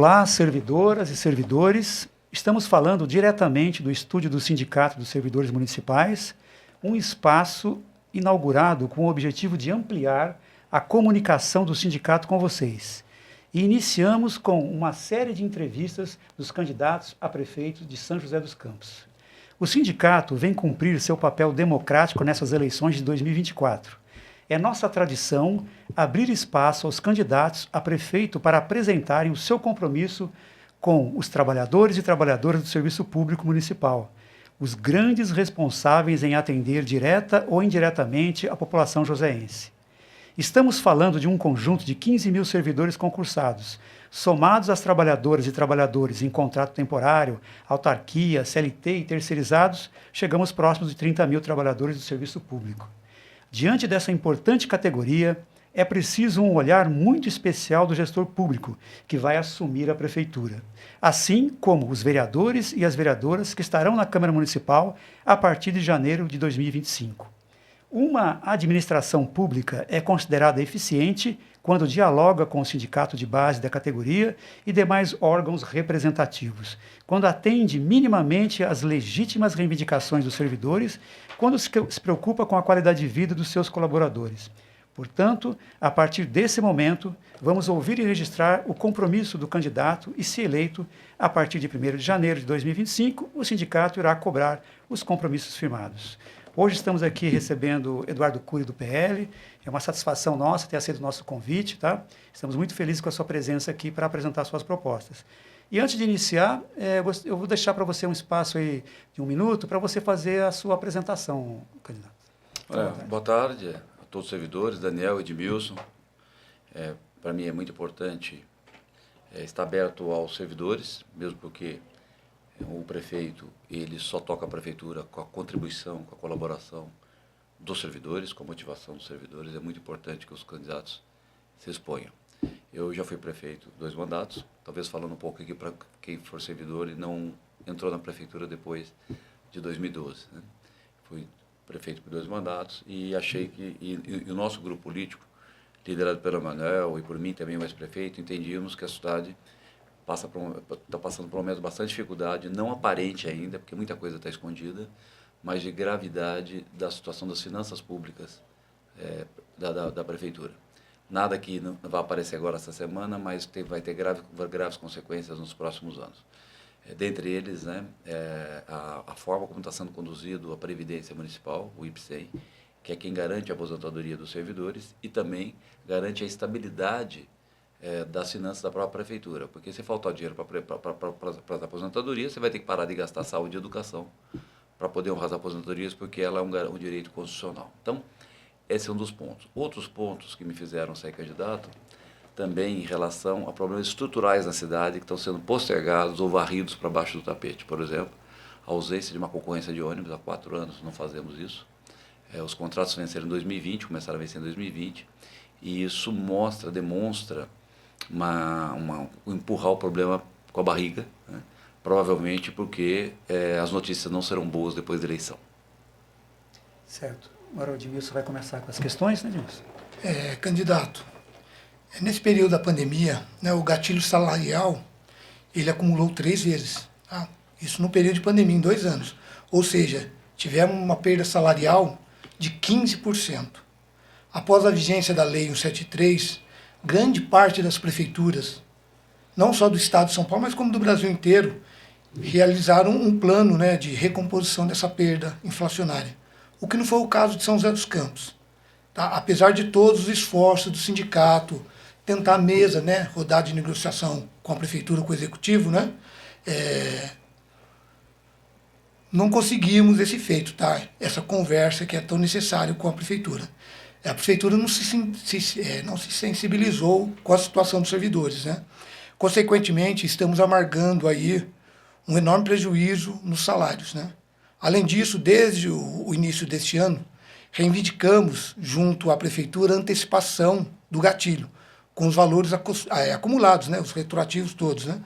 Olá, servidoras e servidores. Estamos falando diretamente do estúdio do Sindicato dos Servidores Municipais, um espaço inaugurado com o objetivo de ampliar a comunicação do sindicato com vocês. E iniciamos com uma série de entrevistas dos candidatos a prefeito de São José dos Campos. O sindicato vem cumprir seu papel democrático nessas eleições de 2024. É nossa tradição abrir espaço aos candidatos a prefeito para apresentarem o seu compromisso com os trabalhadores e trabalhadoras do serviço público municipal, os grandes responsáveis em atender direta ou indiretamente a população joseense. Estamos falando de um conjunto de 15 mil servidores concursados, somados às trabalhadoras e trabalhadores em contrato temporário, autarquia, CLT e terceirizados, chegamos próximos de 30 mil trabalhadores do serviço público. Diante dessa importante categoria, é preciso um olhar muito especial do gestor público, que vai assumir a prefeitura, assim como os vereadores e as vereadoras que estarão na Câmara Municipal a partir de janeiro de 2025. Uma administração pública é considerada eficiente quando dialoga com o sindicato de base da categoria e demais órgãos representativos, quando atende minimamente às legítimas reivindicações dos servidores, quando se preocupa com a qualidade de vida dos seus colaboradores. Portanto, a partir desse momento, vamos ouvir e registrar o compromisso do candidato e, se eleito, a partir de 1º de janeiro de 2025, o sindicato irá cobrar os compromissos firmados. Hoje estamos aqui recebendo Eduardo Cury, do PL. É uma satisfação nossa ter aceito o nosso convite, tá? Estamos muito felizes com a sua presença aqui para apresentar suas propostas. E antes de iniciar, eu vou deixar para você um espaço aí de 1 minuto para você fazer a sua apresentação, candidato. Boa tarde a todos os servidores, Daniel, Edmilson. Para mim é muito importante estar aberto aos servidores, mesmo porque o prefeito, ele só toca a prefeitura com a contribuição, com a colaboração dos servidores, com a motivação dos servidores. É muito importante que os candidatos se exponham. Eu já fui prefeito 2 mandatos, talvez falando um pouco aqui para quem for servidor e não entrou na prefeitura depois de 2012. Né? Fui prefeito por 2 mandatos e achei que, e o nosso grupo político, liderado pelo Manuel e por mim também, mais prefeito, entendíamos que a cidade está passando por um momento de bastante dificuldade, não aparente ainda, porque muita coisa está escondida, mas de gravidade da situação das finanças públicas da prefeitura. Nada que não vai aparecer agora essa semana, mas vai ter graves consequências nos próximos anos. Dentre eles, né, a forma como está sendo conduzido a Previdência Municipal, o IPSEM, que é quem garante a aposentadoria dos servidores e também garante a estabilidade das finanças da própria prefeitura, porque se faltar dinheiro para as aposentadorias, você vai ter que parar de gastar saúde e educação para poder honrar as aposentadorias, porque ela é um direito constitucional. Então, esse é um dos pontos. Outros pontos que me fizeram sair candidato, também em relação a problemas estruturais na cidade que estão sendo postergados ou varridos para baixo do tapete. Por exemplo, a ausência de uma concorrência de ônibus, há 4 anos não fazemos isso. Os contratos venceram em 2020, começaram a vencer em 2020, e isso demonstra empurrar o problema com a barriga, né? Provavelmente porque as notícias não serão boas depois da eleição. Certo. Agora o Edmilson vai começar com as questões, né, Edmilson? Candidato, nesse período da pandemia, né, o gatilho salarial, ele acumulou 3 vezes. Tá? Isso no período de pandemia, em 2 anos. Ou seja, tivemos uma perda salarial de 15%. Após a vigência da Lei 173, grande parte das prefeituras, não só do estado de São Paulo, mas como do Brasil inteiro, realizaram um plano, né, de recomposição dessa perda inflacionária. O que não foi o caso de São José dos Campos. Tá? Apesar de todos os esforços do sindicato, tentar a mesa, né, rodar de negociação com a prefeitura, com o executivo, né, não conseguimos esse feito, tá? Essa conversa que é tão necessária com a prefeitura. A prefeitura não se sensibilizou com a situação dos servidores, né? Consequentemente, estamos amargando aí um enorme prejuízo nos salários, né? Além disso, desde o início deste ano, reivindicamos junto à prefeitura a antecipação do gatilho, com os valores acumulados, né? Os retroativos todos, né?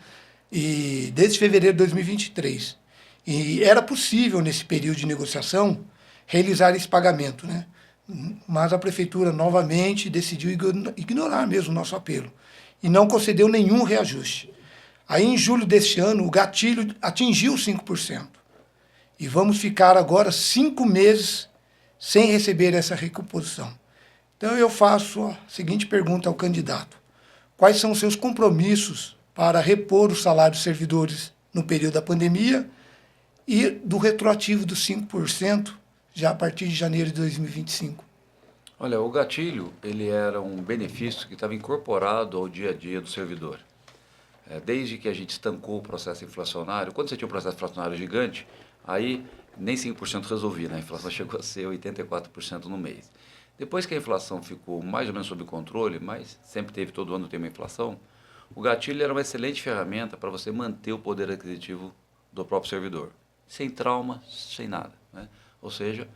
E desde fevereiro de 2023. E era possível, nesse período de negociação, realizar esse pagamento, né? Mas a prefeitura novamente decidiu ignorar mesmo o nosso apelo e não concedeu nenhum reajuste. Aí, em julho deste ano, o gatilho atingiu 5%. E vamos ficar agora 5 meses sem receber essa recomposição. Então, eu faço a seguinte pergunta ao candidato. Quais são os seus compromissos para repor o salário dos servidores no período da pandemia e do retroativo dos 5% já a partir de janeiro de 2025? Olha, o gatilho, ele era um benefício que estava incorporado ao dia a dia do servidor. Desde que a gente estancou o processo inflacionário, quando você tinha um processo inflacionário gigante, aí nem 5% resolvia, né? A inflação chegou a ser 84% no mês. Depois que a inflação ficou mais ou menos sob controle, mas sempre teve, todo ano tem uma inflação, o gatilho era uma excelente ferramenta para você manter o poder aquisitivo do próprio servidor, sem trauma, sem nada, né? Ou seja,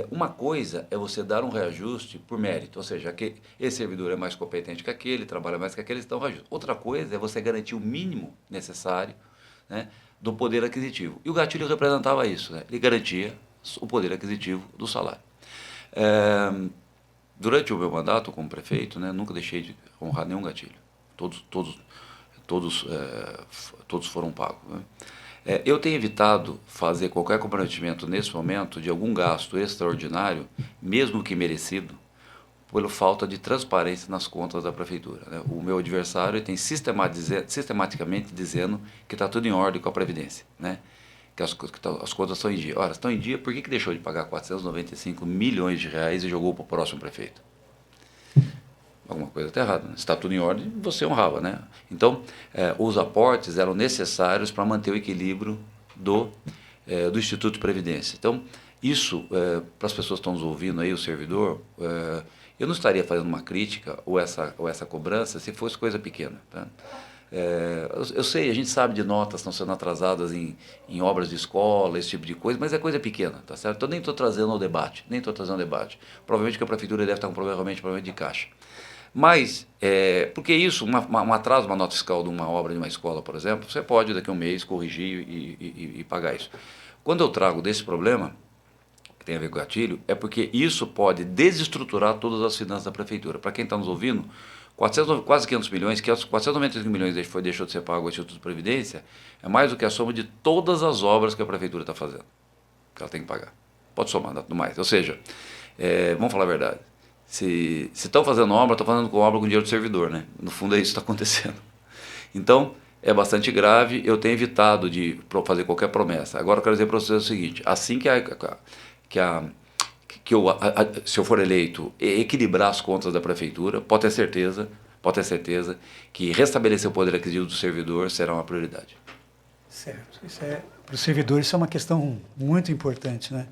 uma coisa é você dar um reajuste por mérito, ou seja, que esse servidor é mais competente que aquele, trabalha mais que aquele, então reajuste. Outra coisa é você garantir o mínimo necessário, né, do poder aquisitivo. E o gatilho representava isso, né? Ele garantia o poder aquisitivo do salário. Durante o meu mandato como prefeito, né, nunca deixei de honrar nenhum gatilho. Todos foram pagos, né? Eu tenho evitado fazer qualquer comprometimento nesse momento de algum gasto extraordinário, mesmo que merecido, pela falta de transparência nas contas da prefeitura, né? O meu adversário tem sistematicamente dizendo que está tudo em ordem com a Previdência, né? Que as contas estão em dia. Ora, estão em dia, por que deixou de pagar 495 milhões de reais e jogou para o próximo prefeito? Alguma coisa está errada, né? Se está tudo em ordem, você honrava, né? Então, os aportes eram necessários para manter o equilíbrio do Instituto de Previdência. Então, isso, para as pessoas que estão nos ouvindo aí, o servidor, eu não estaria fazendo uma crítica ou essa cobrança se fosse coisa pequena, tá? Eu sei, a gente sabe de notas que estão sendo atrasadas em obras de escola, esse tipo de coisa, mas é coisa pequena, tá certo? Então, nem estou trazendo ao debate, Provavelmente que a prefeitura deve estar com problema de caixa. Mas, porque isso, um atraso, uma nota fiscal de uma obra de uma escola, por exemplo, você pode daqui a um mês corrigir e pagar isso. Quando eu trago desse problema, que tem a ver com o gatilho, é porque isso pode desestruturar todas as finanças da prefeitura. Para quem está nos ouvindo, quase 500 milhões, 495 milhões deixou de ser pago ao Instituto de Previdência, é mais do que a soma de todas as obras que a prefeitura está fazendo, que ela tem que pagar. Pode somar, não mais. Ou seja, vamos falar a verdade. Se estão fazendo obra, estão fazendo obra com dinheiro do servidor, né? No fundo é isso que está acontecendo. Então, é bastante grave, eu tenho evitado de fazer qualquer promessa. Agora eu quero dizer para vocês o seguinte, assim se eu for eleito, equilibrar as contas da prefeitura, pode ter certeza que restabelecer o poder aquisitivo do servidor será uma prioridade. Certo. Para os servidores isso é uma questão muito importante, né?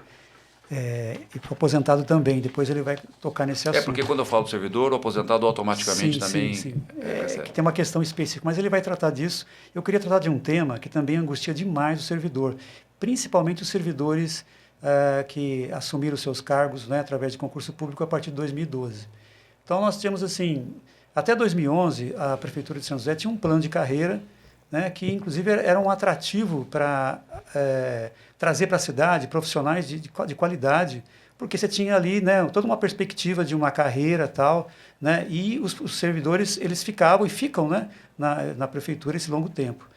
E para o aposentado também, depois ele vai tocar nesse assunto. Porque quando eu falo do servidor, o aposentado automaticamente também... Sim. Que tem uma questão específica, mas ele vai tratar disso. Eu queria tratar de um tema que também angustia demais o servidor, principalmente os servidores que assumiram seus cargos, né, através de concurso público a partir de 2012. Então nós tínhamos assim, até 2011, a Prefeitura de São José tinha um plano de carreira, né, que inclusive era um atrativo para trazer para a cidade profissionais de qualidade, porque você tinha ali, né, toda uma perspectiva de uma carreira tal, né, e os servidores eles ficavam e ficam, né, na prefeitura esse longo tempo.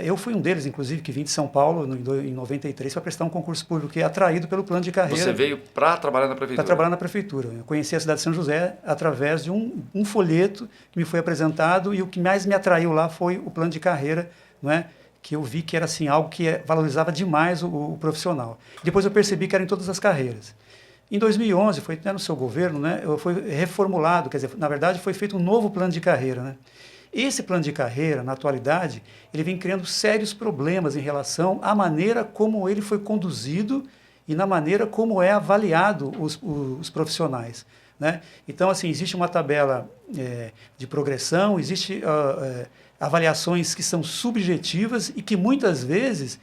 Eu fui um deles, inclusive, que vim de São Paulo em 93 para prestar um concurso público que é atraído pelo plano de carreira. Você veio para trabalhar na prefeitura? Para trabalhar na prefeitura. Eu conheci a cidade de São José através de um folheto que me foi apresentado, e o que mais me atraiu lá foi o plano de carreira, não é? Que eu vi que era assim, algo que valorizava demais o profissional. Depois eu percebi que era em todas as carreiras. Em 2011, foi no seu governo, né, foi reformulado, quer dizer, na verdade foi feito um novo plano de carreira, né? Esse plano de carreira, na atualidade, ele vem criando sérios problemas em relação à maneira como ele foi conduzido e na maneira como é avaliado os profissionais, né? Então, assim, existe uma tabela de progressão, existe avaliações que são subjetivas e que muitas vezes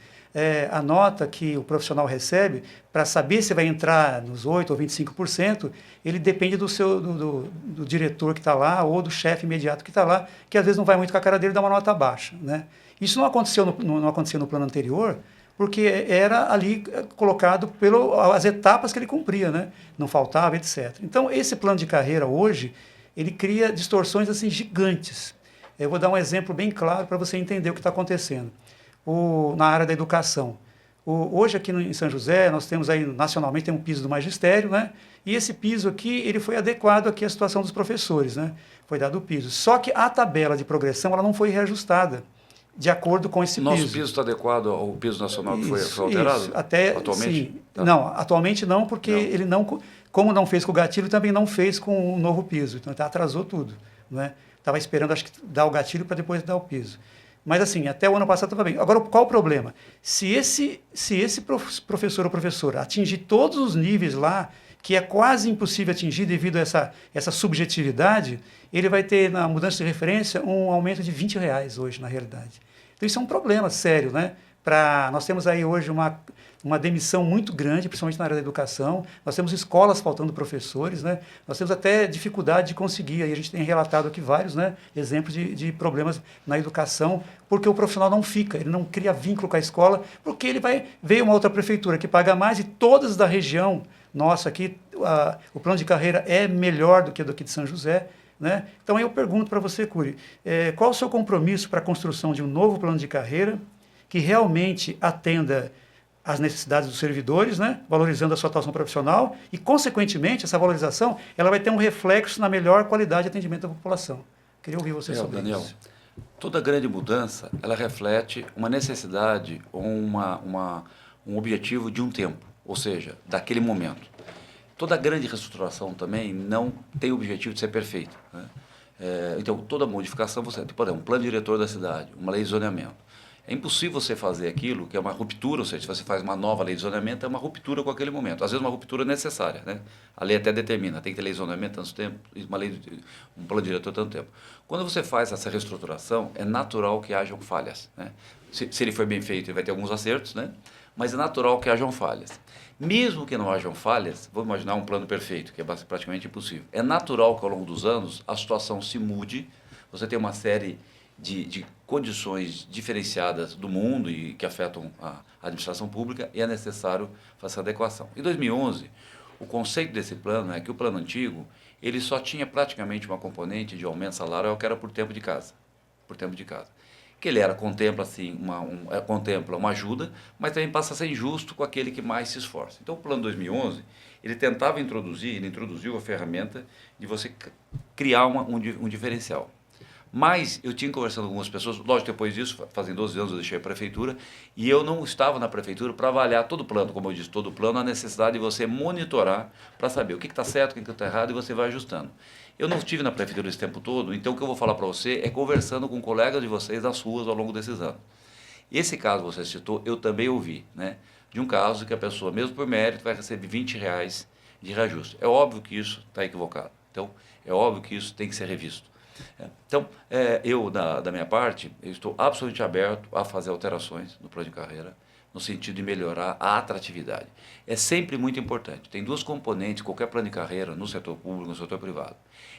a nota que o profissional recebe, para saber se vai entrar nos 8% ou 25%, ele depende do diretor que está lá ou do chefe imediato que está lá, que às vezes não vai muito com a cara dele e dá uma nota baixa, né? Isso não aconteceu no plano anterior, porque era ali colocado pelas etapas que ele cumpria, né? Não faltava, etc. Então, esse plano de carreira hoje, ele cria distorções assim, gigantes. Eu vou dar um exemplo bem claro para você entender o que está acontecendo na área da educação. Hoje aqui em São José, nós temos aí, nacionalmente, tem um piso do magistério, né? E esse piso aqui, ele foi adequado aqui à situação dos professores, né? Foi dado o piso. Só que a tabela de progressão, ela não foi reajustada de acordo com esse piso. Nosso piso está adequado ao piso nacional que foi alterado? Isso, até, atualmente? Sim. Tá. Não, atualmente não, porque não. ele não, como não fez com o gatilho, também não fez com o novo piso. Então, atrasou tudo, né? Estava esperando, acho que, dar o gatilho para depois dar o piso. Mas assim, até o ano passado estava bem. Agora, qual o problema? Se esse professor ou professora atingir todos os níveis lá, que é quase impossível atingir devido a essa subjetividade, ele vai ter, na mudança de referência, um aumento de R$20 hoje, na realidade. Então isso é um problema sério, né? Nós temos aí hoje uma demissão muito grande, principalmente na área da educação. Nós temos escolas faltando professores, né? Nós temos até dificuldade de conseguir. Aí a gente tem relatado aqui vários, né, exemplos de problemas na educação, porque o profissional não fica, ele não cria vínculo com a escola, porque veio uma outra prefeitura que paga mais e todas da região nossa aqui, o plano de carreira é melhor do que de São José. Né? Então eu pergunto para você, Cury, qual o seu compromisso para a construção de um novo plano de carreira que realmente atenda às necessidades dos servidores, né? Valorizando a sua atuação profissional e, consequentemente, essa valorização ela vai ter um reflexo na melhor qualidade de atendimento da população. Queria ouvir você sobre Daniel, isso. Toda grande mudança, ela reflete uma necessidade ou um objetivo de um tempo, ou seja, daquele momento. Toda grande reestruturação também não tem o objetivo de ser perfeita, né? Então, toda modificação, você tem, por exemplo, um plano diretor da cidade, uma lei de zoneamento. É impossível você fazer aquilo que é uma ruptura, ou seja, se você faz uma nova lei de zoneamento, é uma ruptura com aquele momento. Às vezes uma ruptura necessária, né? A lei até determina, tem que ter lei de zoneamento tanto tempo, um plano diretor tanto tempo. Quando você faz essa reestruturação, é natural que hajam falhas, né? Se ele for bem feito, ele vai ter alguns acertos, né? Mas é natural que hajam falhas. Mesmo que não hajam falhas, vamos imaginar um plano perfeito, que é praticamente impossível. É natural que ao longo dos anos a situação se mude, você tem uma série de condições diferenciadas do mundo e que afetam a administração pública e é necessário fazer essa adequação. Em 2011, o conceito desse plano é que o plano antigo ele só tinha praticamente uma componente de aumento salarial que era por tempo de casa. Que ele contempla assim, contempla uma ajuda, mas também passa a ser injusto com aquele que mais se esforça. Então o plano 2011, ele introduziu a ferramenta de você criar um diferencial. Mas eu tinha conversado com algumas pessoas, lógico, depois disso, fazem 12 anos eu deixei a prefeitura, e eu não estava na prefeitura para avaliar todo o plano, como eu disse, todo o plano, a necessidade de você monitorar para saber o que está certo, o que está errado, e você vai ajustando. Eu não estive na prefeitura esse tempo todo, então o que eu vou falar para você é conversando com colegas de vocês nas ruas ao longo desses anos. Esse caso que você citou, eu também ouvi, né? De um caso que a pessoa, mesmo por mérito, vai receber R$20 de reajuste. É óbvio que isso está equivocado. Então, é óbvio que isso tem que ser revisto. Então, eu, da minha parte, eu estou absolutamente aberto a fazer alterações no plano de carreira, no sentido de melhorar a atratividade. É sempre muito importante. Tem duas componentes, qualquer plano de carreira, no setor público, no setor privado.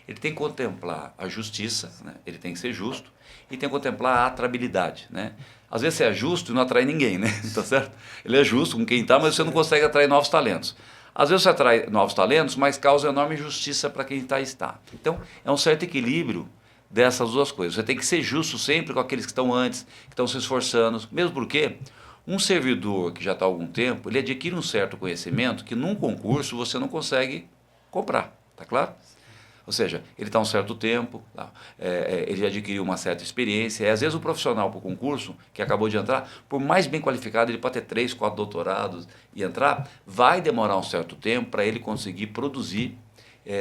Ele tem que contemplar a justiça, né? Ele tem que ser justo, e tem que contemplar a atrabilidade, né? Às vezes você é justo e não atrai ninguém, né? Tá certo? Ele é justo com quem está, mas você não consegue atrair novos talentos. Às vezes você atrai novos talentos, mas causa enorme injustiça para quem está. Então, é um certo equilíbrio dessas duas coisas. Você tem que ser justo sempre com aqueles que estão antes, que estão se esforçando, mesmo porque um servidor que já está há algum tempo, ele adquire um certo conhecimento que num concurso você não consegue comprar, tá claro? Ou seja, ele está um certo tempo, ele adquiriu uma certa experiência, e às vezes o profissional para o concurso, que acabou de entrar, por mais bem qualificado, ele pode ter 3, 4 doutorados e entrar, vai demorar um certo tempo para ele conseguir produzir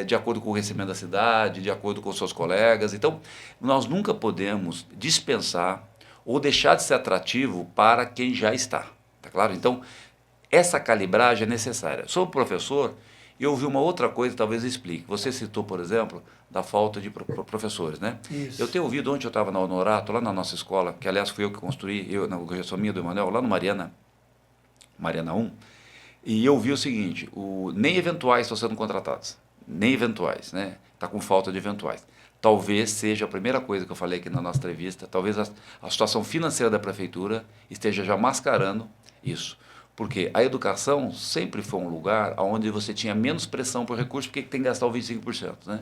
de acordo com o conhecimento da cidade, de acordo com seus colegas. Então, nós nunca podemos dispensar ou deixar de ser atrativo para quem já está, tá claro? Então, essa calibragem é necessária. Sou professor, e eu ouvi uma outra coisa, talvez eu explique. Você citou, por exemplo, da falta de professores, né? Isso. Eu tenho ouvido, ontem eu estava na Honorato, lá na nossa escola, que aliás fui eu que construí, na correção minha do Emanuel, lá no Mariana 1, e eu vi o seguinte, nem eventuais estão sendo contratados, nem eventuais, né? Está com falta de eventuais. Talvez seja a primeira coisa que eu falei aqui na nossa entrevista, talvez a situação financeira da prefeitura esteja já mascarando isso. Porque a educação sempre foi um lugar onde você tinha menos pressão por recurso, porque tem que gastar o 25%. Né?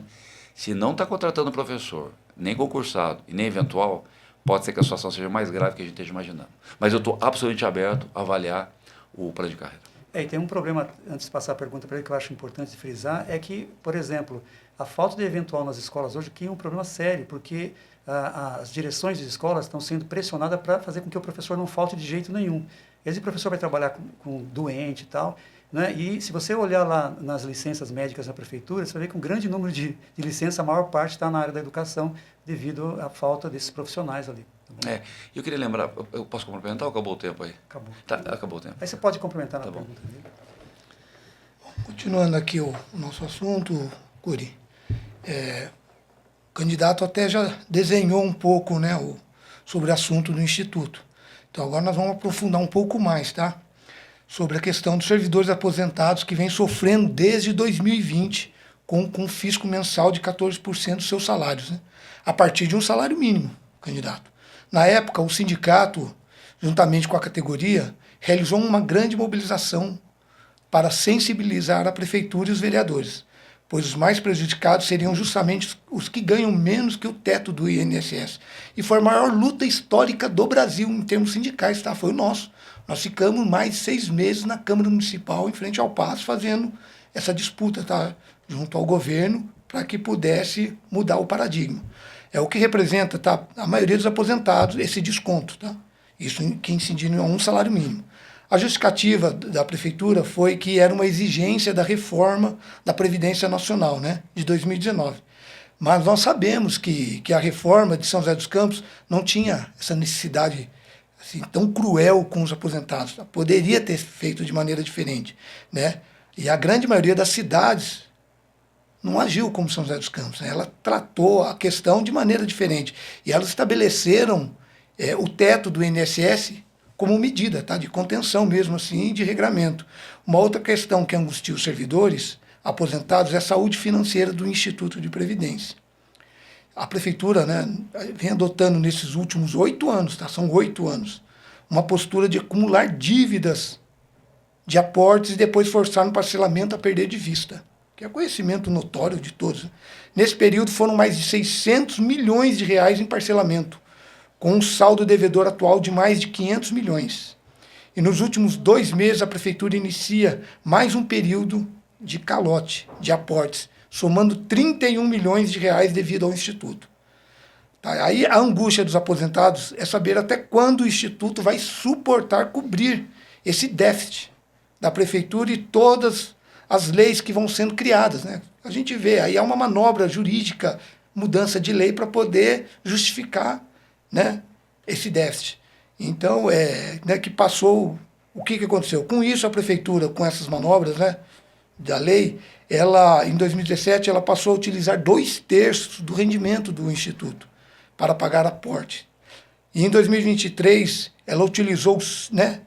Se não está contratando professor, nem concursado e nem eventual, pode ser que a situação seja mais grave que a gente esteja imaginando. Mas eu estou absolutamente aberto a avaliar o plano de carreira. E tem um problema, antes de passar a pergunta para ele, que eu acho importante frisar, é que, por exemplo, a falta de eventual nas escolas hoje que é um problema sério, porque as direções de escolas estão sendo pressionadas para fazer com que o professor não falte de jeito nenhum. Esse professor vai trabalhar com doente e tal, né? E se você olhar lá nas licenças médicas da prefeitura, você vai ver que um grande número de licenças, a maior parte está na área da educação, devido à falta desses profissionais ali. Eu queria lembrar, eu posso complementar ou acabou o tempo aí? Acabou. Tá, acabou o tempo. Aí você pode complementar na Tá bom. pergunta dele. Continuando aqui o nosso assunto, Curi, o candidato até já desenhou um pouco, né, sobre o assunto do Instituto. Então agora nós vamos aprofundar um pouco mais, tá? Sobre a questão dos servidores aposentados que vem sofrendo desde 2020 com um fisco mensal de 14% dos seus salários, né? A partir de um salário mínimo, candidato. Na época, o sindicato, juntamente com a categoria, realizou uma grande mobilização para sensibilizar a prefeitura e os vereadores, pois os mais prejudicados seriam justamente os que ganham menos que o teto do INSS. E foi a maior luta histórica do Brasil em termos sindicais, tá? Foi o nosso. Nós ficamos mais de 6 meses na Câmara Municipal, em frente ao Paço, fazendo essa disputa, tá? Junto ao governo, para que pudesse mudar o paradigma. É o que representa, tá? A maioria dos aposentados, esse desconto, tá? Isso que incidindo a um salário mínimo. A justificativa da prefeitura foi que era uma exigência da reforma da Previdência Nacional, né, de 2019. Mas nós sabemos que a reforma de São José dos Campos não tinha essa necessidade assim, tão cruel com os aposentados. Poderia ter feito de maneira diferente, né? E a grande maioria das cidades não agiu como São José dos Campos, né? Ela tratou a questão de maneira diferente. E elas estabeleceram o teto do INSS como medida, tá? De contenção mesmo assim, de regramento. Uma outra questão que angustia os servidores aposentados é a saúde financeira do Instituto de Previdência. A prefeitura, né, vem adotando nesses últimos 8 anos, tá? São 8 anos, uma postura de acumular dívidas de aportes e depois forçar no parcelamento a perder de vista, que é conhecimento notório de todos. Nesse período foram mais de 600 milhões de reais em parcelamento, com um saldo devedor atual de mais de 500 milhões. E nos últimos 2 meses, a prefeitura inicia mais um período de calote, de aportes, somando 31 milhões de reais devido ao Instituto. Tá? Aí a angústia dos aposentados é saber até quando o Instituto vai suportar cobrir esse déficit da prefeitura e todas as leis que vão sendo criadas, né? A gente vê, aí há uma manobra jurídica, mudança de lei para poder justificar, né, esse déficit. Então, né, que passou, o que aconteceu? Com isso, a prefeitura, com essas manobras, né, da lei, ela, em 2017, ela passou a utilizar 2/3 do rendimento do Instituto para pagar aporte. E em 2023, ela utilizou, né,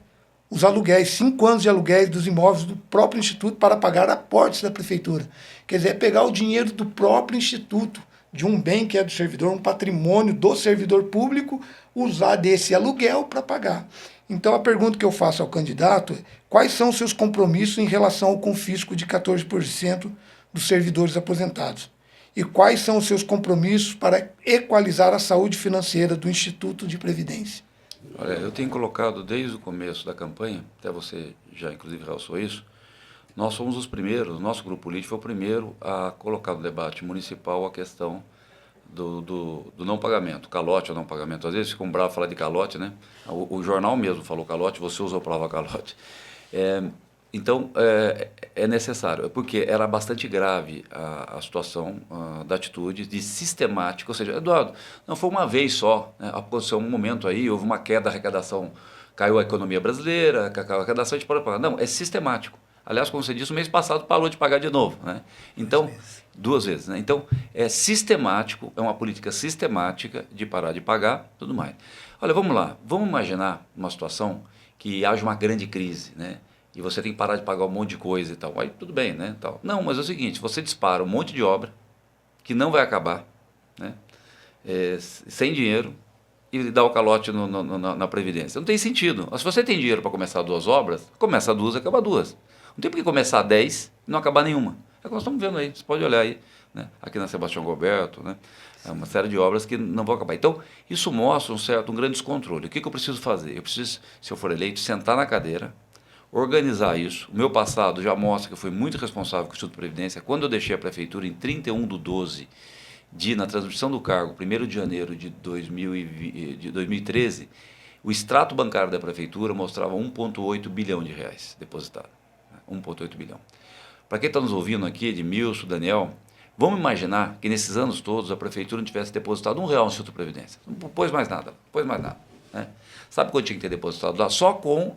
os aluguéis, 5 anos de aluguéis dos imóveis do próprio Instituto para pagar aportes da prefeitura. Quer dizer, é pegar o dinheiro do próprio Instituto, de um bem que é do servidor, um patrimônio do servidor público, usar desse aluguel para pagar. Então, a pergunta que eu faço ao candidato é: quais são os seus compromissos em relação ao confisco de 14% dos servidores aposentados? E quais são os seus compromissos para equalizar a saúde financeira do Instituto de Previdência? Olha, eu tenho colocado desde o começo da campanha, até você já inclusive realçou isso, nós fomos os primeiros, o nosso grupo político foi o primeiro a colocar no debate municipal a questão do não pagamento, calote ou não pagamento. Às vezes ficam bravos falar de calote, né? O jornal mesmo falou calote, você usou a palavra calote. Então, é necessário, porque era bastante grave a situação da atitude de sistemática, ou seja, Eduardo, não foi uma vez só, né? Aconteceu um momento aí, houve uma queda da arrecadação, caiu a economia brasileira, caiu a arrecadação, a gente pode pagar. Não, é sistemático. Aliás, como você disse, o mês passado parou de pagar de novo, né? Então, 2 vezes, né? Então, é sistemático, é uma política sistemática de parar de pagar, tudo mais. Olha, vamos lá, vamos imaginar uma situação que haja uma grande crise, né? E você tem que parar de pagar um monte de coisa e tal. Aí tudo bem, né? Tal. Não, mas é o seguinte, você dispara um monte de obra que não vai acabar, né? Sem dinheiro, e dá o calote na Previdência. Não tem sentido. Se você tem dinheiro para começar 2 obras, começa 2 e acaba 2. Não tem por que começar 10 e não acabar nenhuma. É o que nós estamos vendo aí, você pode olhar aí, né? Aqui na Sebastião Gilberto, né? É uma série de obras que não vão acabar. Então, isso mostra um grande descontrole. O que eu preciso fazer? Eu preciso, se eu for eleito, sentar na cadeira, organizar isso. O meu passado já mostra que eu fui muito responsável com o Instituto de Previdência. Quando eu deixei a prefeitura em 31/12, na transmissão do cargo, 1º de janeiro de 2013, o extrato bancário da prefeitura mostrava 1,8 bilhão de reais depositado. 1,8 bilhão. Para quem está nos ouvindo aqui, Edmilson, Daniel, vamos imaginar que nesses anos todos a prefeitura não tivesse depositado R$1 no Instituto de Previdência. Não pôs mais nada, né? Sabe quanto tinha que ter depositado lá? Só com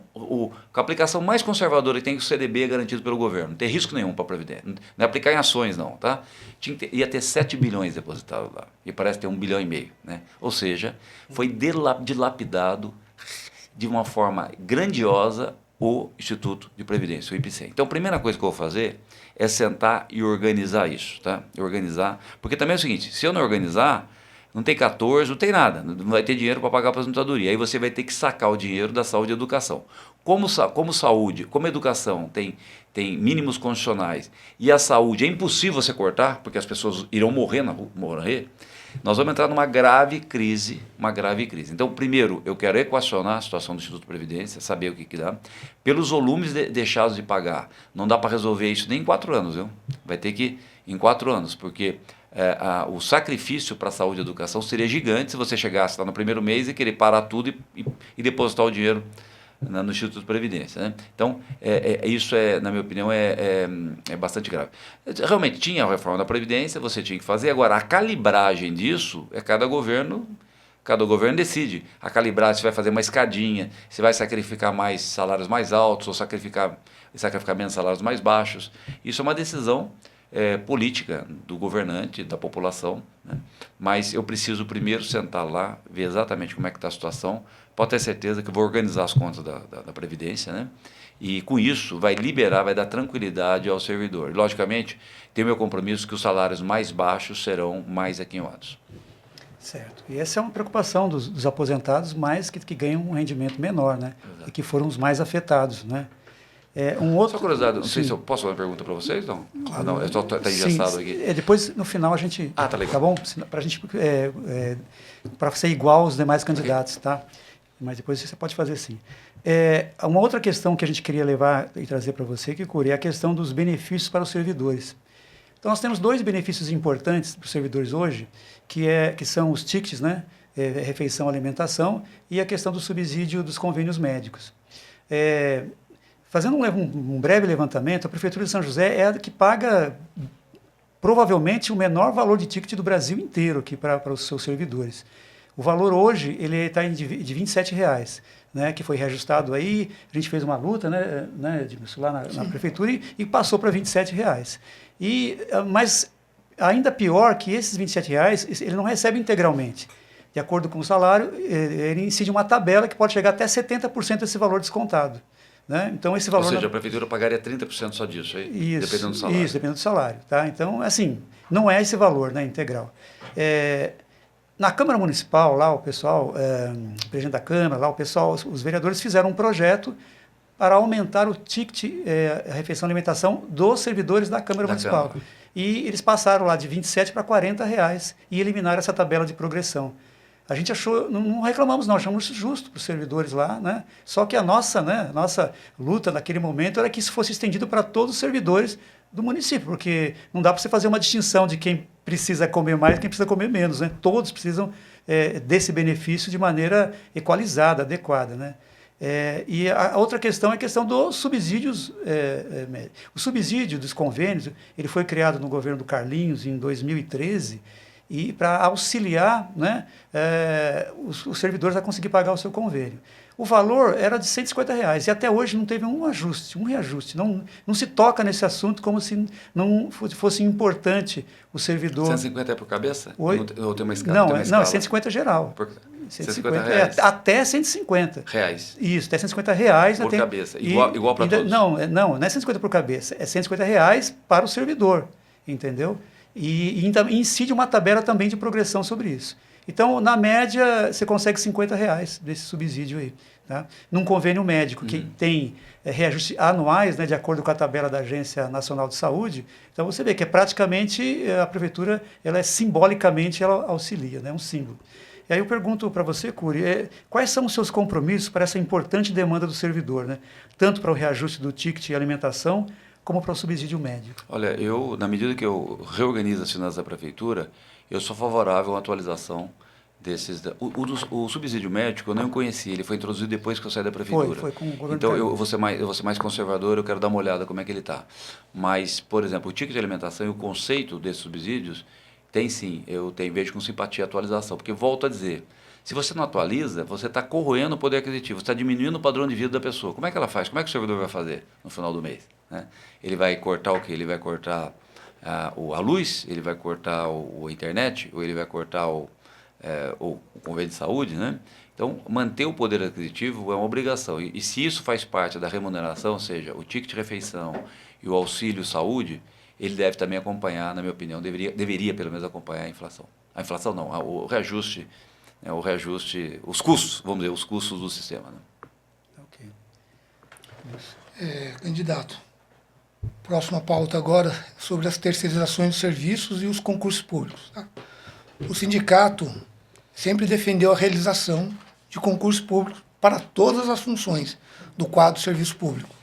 a aplicação mais conservadora que tem, que o CDB é garantido pelo governo. Não tem risco nenhum para a Previdência. Não é aplicar em ações, não. Tá? Ia ter 7 bilhões depositados lá. E parece ter 1,5 bilhão. Né? Ou seja, foi dilapidado de uma forma grandiosa o Instituto de Previdência, o IPCEM. Então, a primeira coisa que eu vou fazer é sentar e organizar isso. Tá? Organizar. Porque também é o seguinte, se eu não organizar, não tem 14, não tem nada, não vai ter dinheiro para pagar a aposentadoria. Aí você vai ter que sacar o dinheiro da saúde e educação. Como saúde, como educação tem mínimos condicionais e a saúde é impossível você cortar, porque as pessoas irão morrer, nós vamos entrar numa grave crise, Então, primeiro, eu quero equacionar a situação do Instituto de Previdência, saber o que dá. Pelos volumes deixados de pagar, não dá para resolver isso nem em 4 anos, viu? Vai ter que em 4 anos, porque o sacrifício para a saúde e educação seria gigante se você chegasse lá no primeiro mês e querer parar tudo e depositar o dinheiro no Instituto de Previdência. Né? Então, isso, na minha opinião, é bastante grave. Realmente, tinha a reforma da Previdência, você tinha que fazer. Agora, a calibragem disso, cada governo decide. A calibragem, se vai fazer uma escadinha, se vai sacrificar mais salários mais altos ou sacrificar menos salários mais baixos. Isso é uma decisão política do governante, da população, né? Mas eu preciso primeiro sentar lá, ver exatamente como é que está a situação. Pode ter certeza que eu vou organizar as contas da Previdência, né? E com isso vai dar tranquilidade ao servidor. Logicamente, tem o meu compromisso que os salários mais baixos serão mais aquinhoados. Certo. E essa é uma preocupação dos aposentados, mais que ganham um rendimento menor, né? Exato. E que foram os mais afetados, né? Só curiosidade, não sei se eu posso fazer uma pergunta para vocês, não? Claro. Não, eu só estou engessado aqui. Depois, no final, a gente... tá legal. Tá bom? Para a gente... para ser igual aos demais candidatos, okay. Tá? Mas depois você pode fazer sim. Uma outra questão que a gente queria levar e trazer para você, Kikuri, é a questão dos benefícios para os servidores. Então, nós temos 2 benefícios importantes para os servidores hoje, que são os tickets, né? Refeição, alimentação, e a questão do subsídio dos convênios médicos. Fazendo um breve levantamento, a Prefeitura de São José é a que paga provavelmente o menor valor de ticket do Brasil inteiro aqui para os seus servidores. O valor hoje ele está de R$27, né, que foi reajustado aí, a gente fez uma luta, né, lá na Prefeitura e passou para R$27. Mas ainda pior que esses R$27, ele não recebe integralmente. De acordo com o salário, ele incide uma tabela que pode chegar até 70% desse valor descontado. Né? Então, esse valor. Ou seja, a prefeitura pagaria 30% só disso, aí, dependendo do salário. Isso, dependendo do salário. Tá? Então, assim, não é esse valor, né, integral. Na Câmara Municipal, lá o pessoal, o presidente da Câmara, lá o pessoal, os vereadores fizeram um projeto para aumentar o ticket, a refeição e alimentação dos servidores da Câmara Municipal. E eles passaram lá de R$27 para R$40 e eliminaram essa tabela de progressão. A gente achou, não reclamamos não, achamos justo para os servidores lá, né? Só que a nossa luta naquele momento era que isso fosse estendido para todos os servidores do município, porque não dá para você fazer uma distinção de quem precisa comer mais e quem precisa comer menos, né? Todos precisam desse benefício de maneira equalizada, adequada, né? E a outra questão é a questão dos subsídios. O subsídio dos convênios, ele foi criado no governo do Carlinhos em 2013, e para auxiliar, né, os servidores a conseguir pagar o seu convênio. O valor era de R$150 e até hoje não teve um reajuste. Não se toca nesse assunto como se não fosse importante o servidor. 150 é por cabeça? Oi? Ou tem uma escala? Não, é 150 geral. 150 reais? Até 150. Reais? Isso, até R$150. Por cabeça, igual para todos? Não é 150 por cabeça, é R$150 para o servidor, entendeu? E incide uma tabela também de progressão sobre isso. Então, na média, você consegue R$50 desse subsídio aí. Tá? Num convênio médico que tem reajustes anuais, né, de acordo com a tabela da Agência Nacional de Saúde, então você vê que é praticamente a prefeitura, ela é simbolicamente, ela auxilia, né, um símbolo. E aí eu pergunto para você, Cury, quais são os seus compromissos para essa importante demanda do servidor, né? Tanto para o reajuste do ticket e alimentação, como para o subsídio médico? Olha, eu, na medida que eu reorganizo as finanças da prefeitura, eu sou favorável à atualização desses. O subsídio médico eu não conhecia, ele foi introduzido depois que eu saí da prefeitura. Foi com o governo Então eu Carlos. vou ser mais conservador, eu quero dar uma olhada como é que ele está. Mas, por exemplo, o ticket de alimentação e o conceito desses subsídios, tem sim, vejo com simpatia a atualização, porque volto a dizer, se você não atualiza, você está corroendo o poder aquisitivo, você está diminuindo o padrão de vida da pessoa. Como é que ela faz? Como é que o servidor vai fazer no final do mês? Né? Ele vai cortar o quê? Ele vai cortar a luz? Ele vai cortar a internet? Ou ele vai cortar o convênio de saúde? Né? Então, manter o poder aquisitivo é uma obrigação. E se isso faz parte da remuneração, ou seja, o ticket de refeição e o auxílio saúde, ele deve também acompanhar, na minha opinião, deveria pelo menos acompanhar a inflação. A inflação não, o reajuste, os custos, vamos dizer, os custos do sistema. Né? Ok. Candidato, próxima pauta agora é sobre as terceirizações de serviços e os concursos públicos. Tá? O sindicato sempre defendeu a realização de concursos públicos para todas as funções do quadro de serviço público,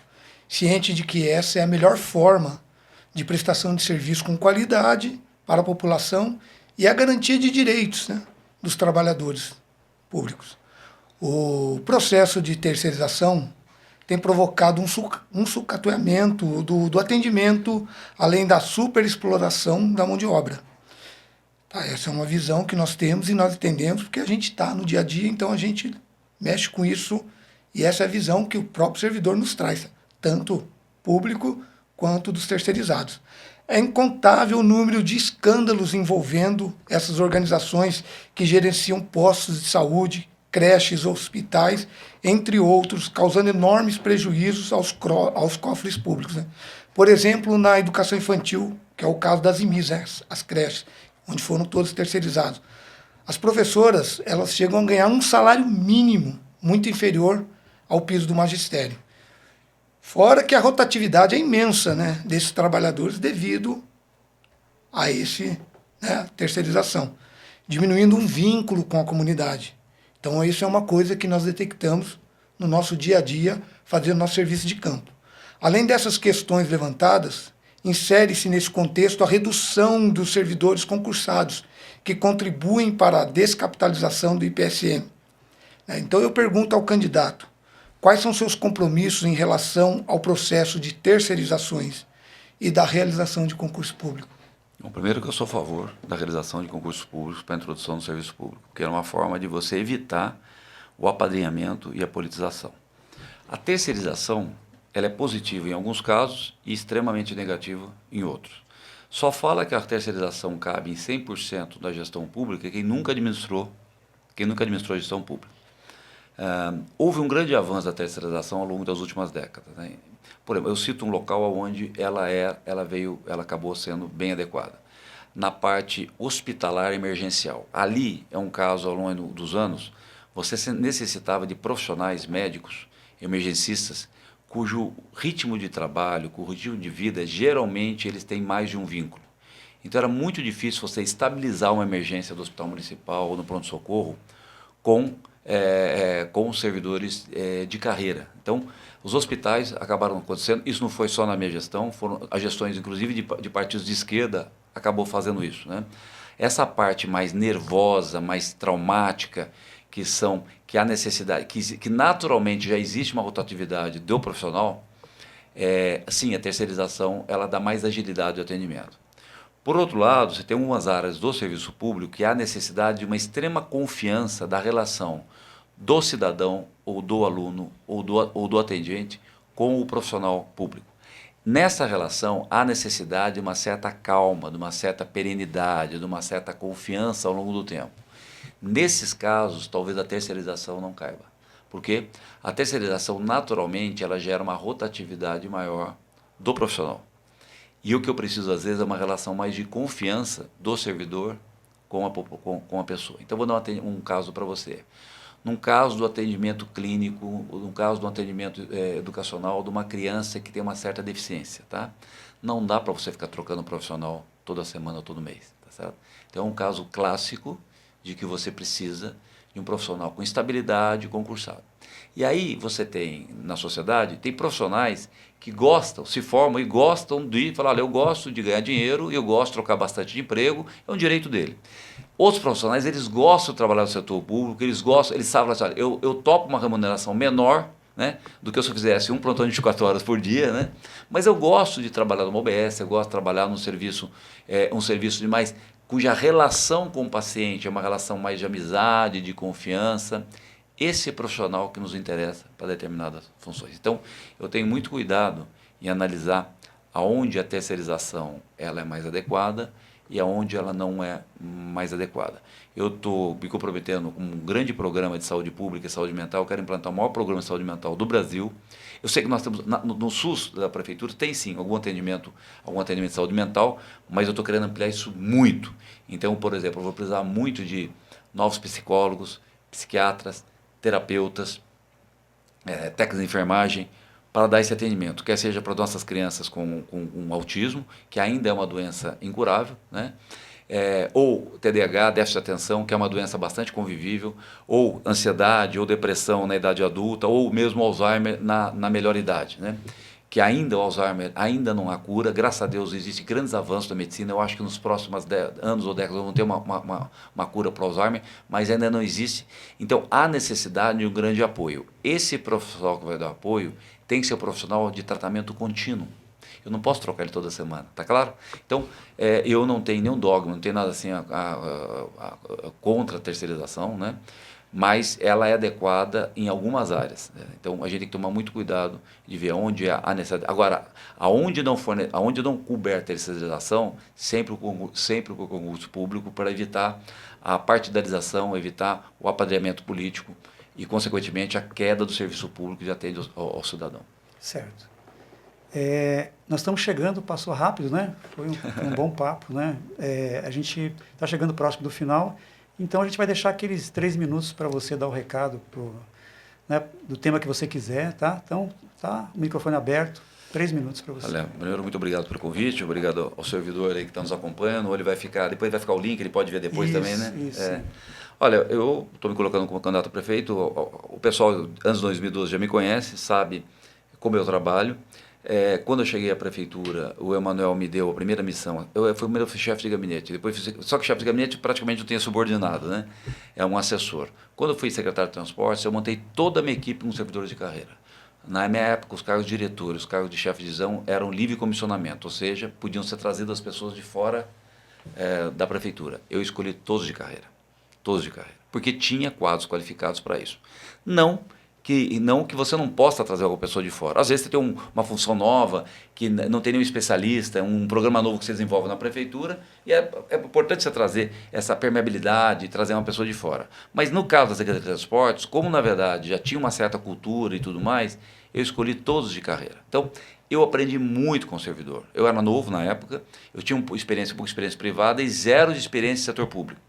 ciente de que essa é a melhor forma de prestação de serviço com qualidade para a população e a garantia de direitos, né, dos trabalhadores públicos. O processo de terceirização tem provocado um sucateamento do atendimento, além da superexploração da mão de obra. Tá, essa é uma visão que nós temos e nós entendemos, porque a gente está no dia a dia, então a gente mexe com isso, e essa é a visão que o próprio servidor nos traz, tanto público quanto dos terceirizados. É incontável o número de escândalos envolvendo essas organizações que gerenciam postos de saúde, creches, hospitais, entre outros, causando enormes prejuízos aos cofres públicos. Né? Por exemplo, na educação infantil, que é o caso das IMIs, né? As creches, onde foram todos terceirizados. As professoras, elas chegam a ganhar um salário mínimo, muito inferior ao piso do magistério. Fora que a rotatividade é imensa, né, desses trabalhadores devido a terceirização, diminuindo um vínculo com a comunidade. Então, isso é uma coisa que nós detectamos no nosso dia a dia, fazendo nosso serviço de campo. Além dessas questões levantadas, insere-se nesse contexto a redução dos servidores concursados, que contribuem para a descapitalização do IPSM. Então, eu pergunto ao candidato, quais são seus compromissos em relação ao processo de terceirizações e da realização de concurso público? Bom, primeiro que eu sou a favor da realização de concursos públicos para a introdução do serviço público, porque é uma forma de você evitar o apadrinhamento e a politização. A terceirização, ela é positiva em alguns casos e extremamente negativa em outros. Só fala que a terceirização cabe em 100% da gestão pública quem nunca administrou a gestão pública. Houve um grande avanço da terceirização ao longo das últimas décadas. Né? Por exemplo, eu cito um local onde ela acabou sendo bem adequada. Na parte hospitalar emergencial. Ali é um caso, ao longo dos anos, você necessitava de profissionais médicos, emergencistas, cujo ritmo de trabalho, cujo ritmo de vida, geralmente eles têm mais de um vínculo. Então era muito difícil você estabilizar uma emergência do hospital municipal ou no pronto-socorro com os servidores de carreira. Então, os hospitais acabaram acontecendo, isso não foi só na minha gestão, foram as gestões, inclusive, de partidos de esquerda, acabou fazendo isso. Né? Essa parte mais nervosa, mais traumática, que há necessidade, que naturalmente já existe uma rotatividade do profissional, sim, a terceirização ela dá mais agilidade ao atendimento. Por outro lado, você tem umas áreas do serviço público que há necessidade de uma extrema confiança da relação do cidadão, ou do aluno, ou do atendente com o profissional público. Nessa relação, há necessidade de uma certa calma, de uma certa perenidade, de uma certa confiança ao longo do tempo. Nesses casos, talvez a terceirização não caiba. Porque a terceirização, naturalmente, ela gera uma rotatividade maior do profissional. E o que eu preciso, às vezes, é uma relação mais de confiança do servidor com a pessoa. Então, vou dar um caso para você. num caso do atendimento clínico, ou num caso do atendimento educacional de uma criança que tem uma certa deficiência, tá? Não dá para você ficar trocando profissional toda semana ou todo mês, tá certo? Então é um caso clássico de que você precisa de um profissional com estabilidade, concursado. E aí você tem, na sociedade, tem profissionais que gostam, se formam e gostam de falar, olha, eu gosto de ganhar dinheiro, eu gosto de trocar bastante de emprego, é um direito dele. Outros profissionais, eles gostam de trabalhar no setor público, eles sabem, assim, olha, eu topo uma remuneração menor, né, do que se eu fizesse um plantão de 24 horas por dia, né, mas eu gosto de trabalhar numa OBS, eu gosto de trabalhar num serviço, um serviço de mais, cuja relação com o paciente é uma relação mais de amizade, de confiança. Esse profissional que nos interessa para determinadas funções. Então, eu tenho muito cuidado em analisar aonde a terceirização ela é mais adequada e aonde ela não é mais adequada. Eu estou me comprometendo com um grande programa de saúde pública e saúde mental, eu quero implantar o maior programa de saúde mental do Brasil. Eu sei que nós temos, no SUS da Prefeitura, tem sim algum atendimento de saúde mental, mas eu estou querendo ampliar isso muito. Então, por exemplo, eu vou precisar muito de novos psicólogos, psiquiatras, terapeutas, técnicos de enfermagem, para dar esse atendimento, quer seja para nossas crianças com autismo, que ainda é uma doença incurável, né? Ou TDAH, déficit de atenção, que é uma doença bastante convivível, ou ansiedade, ou depressão na idade adulta, ou mesmo Alzheimer na melhor idade, né? Que ainda o Alzheimer ainda não há cura, graças a Deus existem grandes avanços da medicina, eu acho que nos próximos anos ou décadas vamos ter uma cura para o Alzheimer, mas ainda não existe, então há necessidade de um grande apoio. Esse profissional que vai dar apoio tem que ser um profissional de tratamento contínuo, eu não posso trocar ele toda semana, tá claro? Então, eu não tenho nenhum dogma, não tenho nada assim contra a terceirização, né? Mas ela é adequada em algumas áreas, né? Então a gente tem que tomar muito cuidado de ver onde há necessidade. Agora, aonde não couber terceirização, sempre com o concurso público, para evitar a partidarização, evitar o apadrinhamento político e, consequentemente, a queda do serviço público que atende ao cidadão. Certo. Nós estamos chegando, passou rápido, né? Foi um bom papo, né? A gente está chegando próximo do final. Então, a gente vai deixar aqueles 3 minutos para você dar o recado né, do tema que você quiser, tá? Então, tá o microfone aberto, 3 minutos para você. Olha, primeiro, muito obrigado pelo convite, obrigado ao servidor aí que está nos acompanhando. Depois vai ficar o link, ele pode ver depois isso, também, né? Isso. Olha, eu estou me colocando como candidato a prefeito, o pessoal, antes de 2012, já me conhece, sabe como eu trabalho. Quando eu cheguei à prefeitura, o Emanuel me deu a primeira missão. Eu fui o primeiro chefe de gabinete, só que chefe de gabinete praticamente não tinha subordinado, né? É um assessor. Quando eu fui secretário de transportes, eu montei toda a minha equipe com servidores de carreira. Na minha época, os cargos de diretores, os cargos de chefe de divisão eram livre comissionamento, ou seja, podiam ser trazidas as pessoas de fora da prefeitura. Eu escolhi todos de carreira, porque tinha quadros qualificados para isso. Não que você não possa trazer alguma pessoa de fora. Às vezes você tem uma função nova, que não tem nenhum especialista, um programa novo que você desenvolve na prefeitura, e é importante você trazer essa permeabilidade, trazer uma pessoa de fora. Mas no caso da Secretaria de Transportes, como na verdade já tinha uma certa cultura e tudo mais, eu escolhi todos de carreira. Então, eu aprendi muito com o servidor. Eu era novo na época, eu tinha pouca experiência privada e zero de experiência em setor público.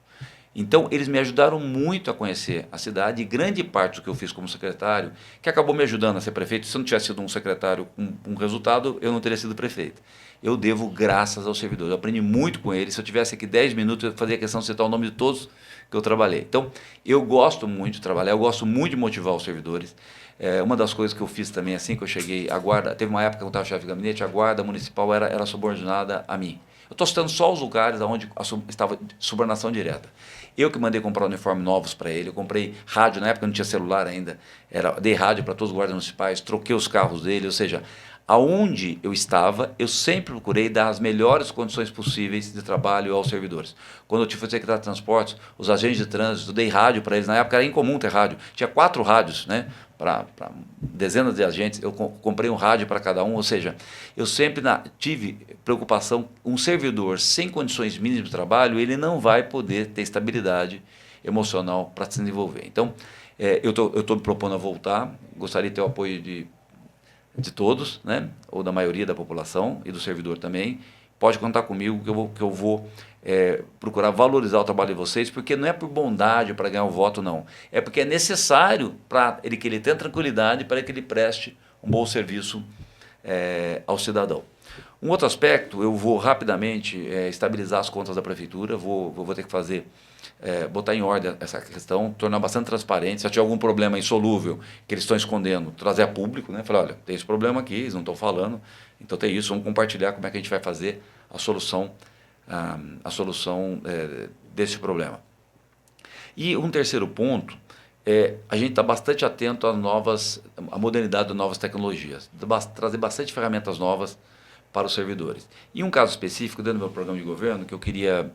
Então, eles me ajudaram muito a conhecer a cidade e grande parte do que eu fiz como secretário, que acabou me ajudando a ser prefeito. Se eu não tivesse sido um secretário com um resultado, eu não teria sido prefeito. Eu devo graças aos servidores. Eu aprendi muito com eles. Se eu tivesse aqui 10 minutos, eu fazia questão de citar o nome de todos que eu trabalhei. Então, eu gosto muito de trabalhar, eu gosto muito de motivar os servidores. Uma das coisas que eu fiz também, assim que eu cheguei, a guarda, teve uma época que eu estava chefe de gabinete, a guarda municipal era subordinada a mim. Eu estou citando só os lugares onde estava subordinação direta. Eu que mandei comprar uniforme novos para ele, eu comprei rádio, na época não tinha celular ainda, dei rádio para todos os guardas municipais, troquei os carros dele, ou seja, aonde eu estava, eu sempre procurei dar as melhores condições possíveis de trabalho aos servidores. Quando eu fui secretário de transportes, os agentes de trânsito, dei rádio para eles, na época era incomum ter rádio, tinha 4 rádios, né? Para dezenas de agentes, eu comprei um rádio para cada um, ou seja, eu sempre tive preocupação, um servidor sem condições mínimas de trabalho, ele não vai poder ter estabilidade emocional para se desenvolver. Então, eu estou me propondo a voltar, gostaria de ter o apoio de todos, né, ou da maioria da população e do servidor também, pode contar comigo que eu vou procurar valorizar o trabalho de vocês, porque não é por bondade para ganhar o voto, não. É porque é necessário para ele que ele tenha tranquilidade, para que ele preste um bom serviço ao cidadão. Um outro aspecto, eu vou rapidamente estabilizar as contas da prefeitura, vou ter que fazer, botar em ordem essa questão, tornar bastante transparente. Se tiver algum problema insolúvel que eles estão escondendo, trazer a público, né? Falar, olha, tem esse problema aqui, eles não estão falando, então tem isso, vamos compartilhar como é que a gente vai fazer a solução desse problema. E um terceiro ponto, a gente está bastante atento à modernidade das novas tecnologias, trazer bastante ferramentas novas para os servidores. E um caso específico, dentro do meu programa de governo, que eu queria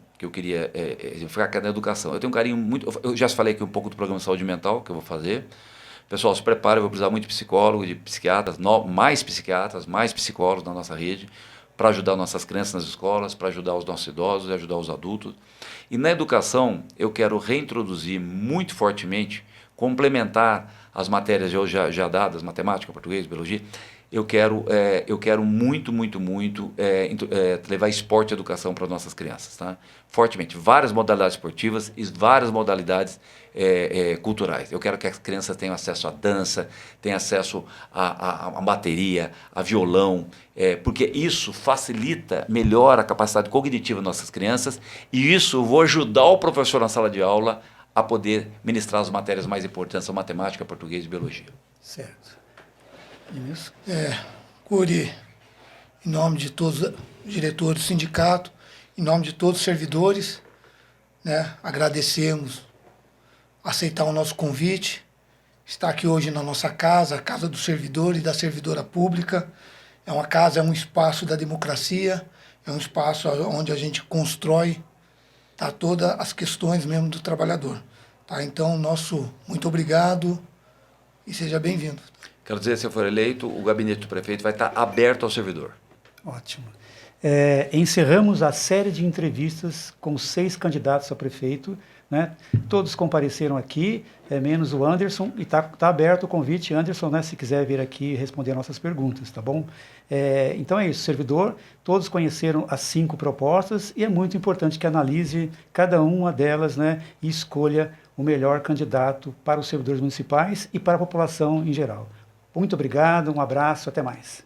exemplificar, que é na educação. Eu tenho um carinho muito... Eu já falei aqui um pouco do programa de saúde mental, que eu vou fazer. Pessoal, se prepare, eu vou precisar muito de psicólogo, de psiquiatras, mais psicólogos na nossa rede, para ajudar nossas crianças nas escolas, para ajudar os nossos idosos e ajudar os adultos. E na educação, eu quero reintroduzir muito fortemente, complementar as matérias já dadas, matemática, português, biologia. Eu quero muito levar esporte e educação para as nossas crianças, tá? Fortemente, várias modalidades esportivas e várias modalidades culturais. Eu quero que as crianças tenham acesso à dança, tenham acesso à bateria, a violão, porque isso facilita, melhora a capacidade cognitiva das nossas crianças, e isso eu vou ajudar o professor na sala de aula a poder ministrar as matérias mais importantes, a matemática, português e biologia. Certo. Isso. Curi, em nome de todos os diretores do sindicato, em nome de todos os servidores, né, agradecemos aceitar o nosso convite, estar aqui hoje na nossa casa, a Casa do Servidor e da Servidora Pública. É uma casa, é um espaço da democracia, é um espaço onde a gente constrói, tá, todas as questões mesmo do trabalhador. Tá? Então, muito obrigado e seja bem-vindo. Quero dizer, se eu for eleito, o gabinete do prefeito vai estar aberto ao servidor. Ótimo. Encerramos a série de entrevistas com 6 candidatos a prefeito, né? Todos compareceram aqui, menos o Anderson, e está aberto o convite, Anderson, né, se quiser vir aqui responder nossas perguntas, tá bom? Então é isso, servidor, todos conheceram as 5 propostas e é muito importante que analise cada uma delas, né, e escolha o melhor candidato para os servidores municipais e para a população em geral. Muito obrigado, um abraço, até mais.